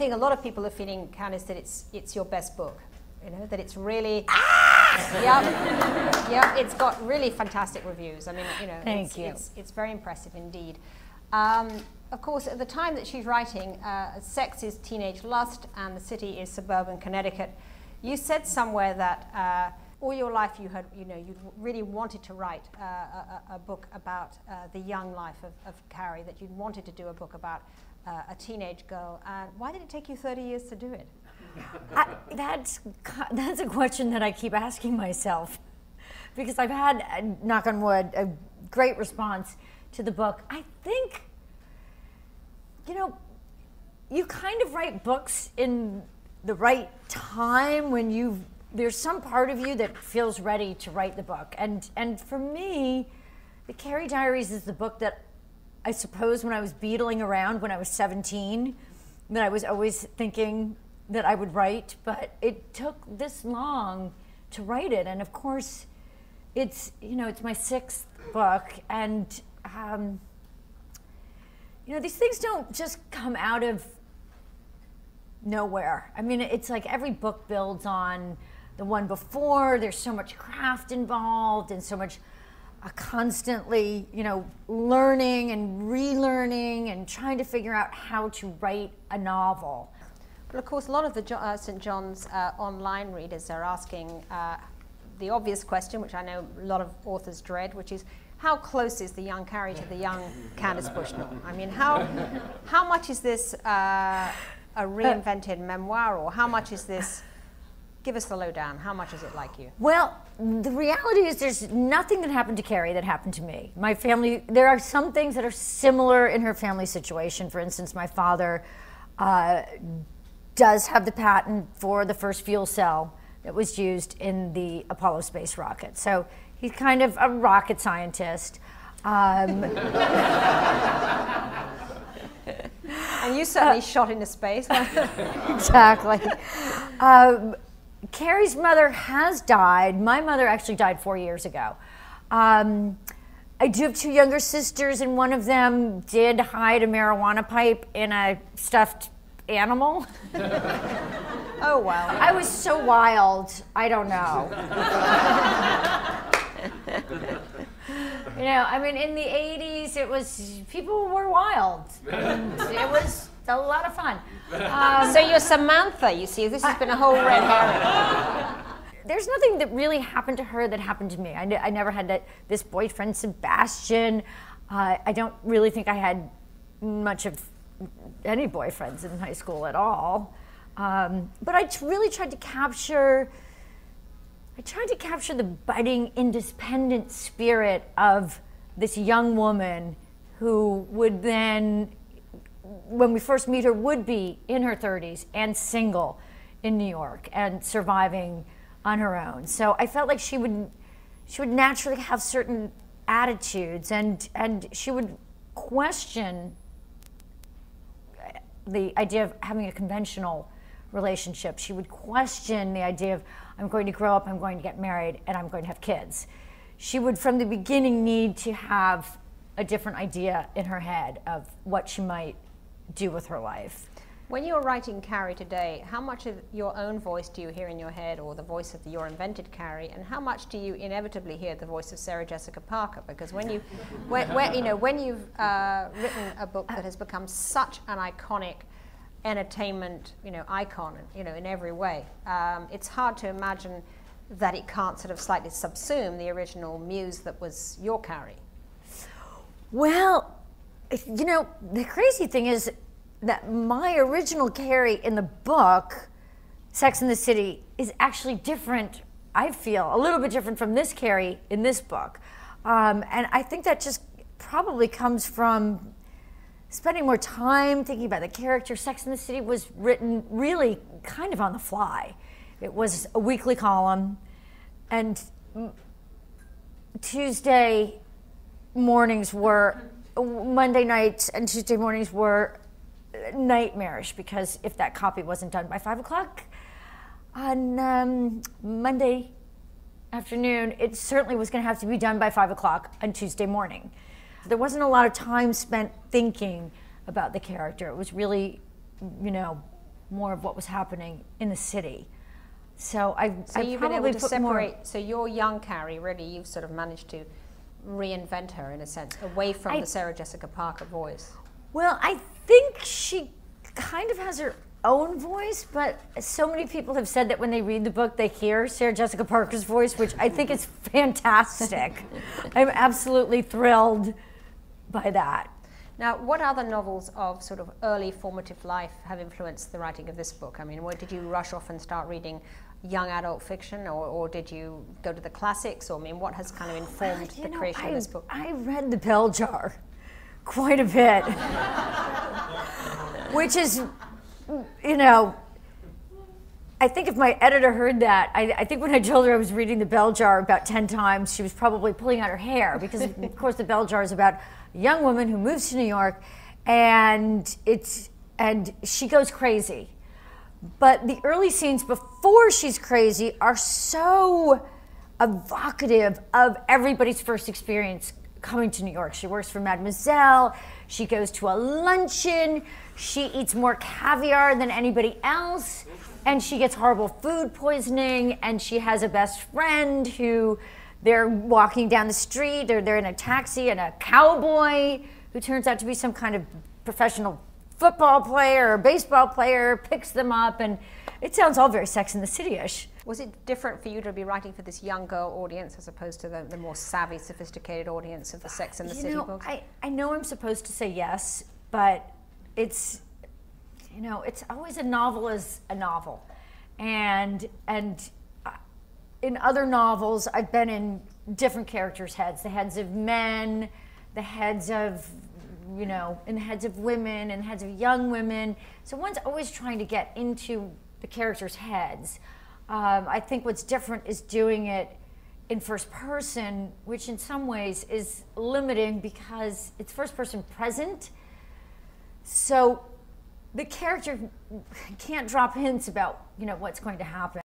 think a lot of people are feeling, Candace, that it's your best book. You know, that it's really, it's got really fantastic reviews. I mean, you know, Thank you. It's very impressive indeed. Of course, at the time that she's writing, sex is teenage lust and the city is suburban Connecticut. You said somewhere that all your life you really wanted to write a book about the young life of Carrie, that you wanted to do a book about a teenage girl. Why did it take you 30 years to do it? That's a question that I keep asking myself, because I've had, knock on wood, a great response to the book. I think, you know, you kind of write books in the right time when there's some part of you that feels ready to write the book. And for me, the Carrie Diaries is the book that I suppose when I was beetling around when I was 17, that I was always thinking that I would write, but it took this long to write it. And of course, it's my 6th book, and these things don't just come out of nowhere. I mean, it's like every book builds on the one before. There's so much craft involved and so much constantly, learning and relearning and trying to figure out how to write a novel. But of course, a lot of the St. John's online readers are asking the obvious question, which I know a lot of authors dread, which is, how close is the young Carrie to the young Candace Bushnell? I mean, how much is this a reinvented memoir, or how much is this, give us the lowdown, how much is it like you? Well, the reality is there's nothing that happened to Carrie that happened to me. My family, there are some things that are similar in her family situation. For instance, my father does have the patent for the first fuel cell that was used in the Apollo space rocket. So he's kind of a rocket scientist. And you certainly shot into space. Exactly. Carrie's mother has died. My mother actually died 4 years ago. I do have 2 younger sisters, and one of them did hide a marijuana pipe in a stuffed animal. Oh, wow. I was so wild, I don't know. I mean, in the 80s, people were wild. And it was a lot of fun. So you're Samantha, you see. This has been a whole red herring. There's nothing that really happened to her that happened to me. I never had this boyfriend, Sebastian. I don't really think I had much of any boyfriends in high school at all. But I really tried to capture the budding, independent spirit of this young woman who would then, when we first meet her, would be in her 30s and single in New York and surviving on her own. So I felt like she would naturally have certain attitudes, and she would question the idea of having a conventional relationship. She would question the idea of, I'm going to grow up, I'm going to get married, and I'm going to have kids. She would, from the beginning, need to have a different idea in her head of what she might do with her life. When you're writing Carrie today, how much of your own voice do you hear in your head, or the voice of your invented Carrie, and how much do you inevitably hear the voice of Sarah Jessica Parker? Because when you've written a book that has become such an iconic entertainment, icon, in every way, it's hard to imagine that it can't sort of slightly subsume the original muse that was your Carrie. Well, the crazy thing is that my original Carrie in the book, Sex and the City, is actually different, I feel, a little bit different from this Carrie in this book. And I think that just probably comes from spending more time thinking about the character. Sex and the City was written really kind of on the fly. It was a weekly column, and Tuesday mornings were, Monday nights and Tuesday mornings were nightmarish, because if that copy wasn't done by 5 o'clock on Monday afternoon, it certainly was going to have to be done by 5 o'clock on Tuesday morning. There wasn't a lot of time spent thinking about the character. It was really, more of what was happening in the city. So you've been able to separate. So your young Carrie, really, you've sort of managed to reinvent her in a sense, away from the Sarah Jessica Parker voice. Well, I think she kind of has her own voice, but so many people have said that when they read the book, they hear Sarah Jessica Parker's voice, which I think is fantastic. I'm absolutely thrilled by that. Now, what other novels of sort of early formative life have influenced the writing of this book? I mean, did you rush off and start reading young adult fiction, or did you go to the classics? Or I mean, what has kind of informed the creation of this book? I read The Bell Jar quite a bit, which is, you know, I think if my editor heard that, I think when I told her I was reading The Bell Jar about 10 times, she was probably pulling out her hair, because of course The Bell Jar is about a young woman who moves to New York, and she goes crazy. But the early scenes before she's crazy are so evocative of everybody's first experience coming to New York. She works for Mademoiselle, she goes to a luncheon, she eats more caviar than anybody else, and she gets horrible food poisoning, and she has a best friend who they're walking down the street, or they're in a taxi, and a cowboy who turns out to be some kind of professional football player or baseball player picks them up, and it sounds all very Sex and the City-ish. Was it different for you to be writing for this young girl audience as opposed to the more savvy, sophisticated audience of the Sex and the City books? I know I'm supposed to say yes, but it's, you know, it's always a novel is a novel. And in other novels, I've been in different characters' heads, the heads of men, the heads of, you know, in the heads of women, and the heads of young women. So one's always trying to get into the characters' heads. I think what's different is doing it in first person, which in some ways is limiting because it's first person present. So the character can't drop hints about, you know, what's going to happen.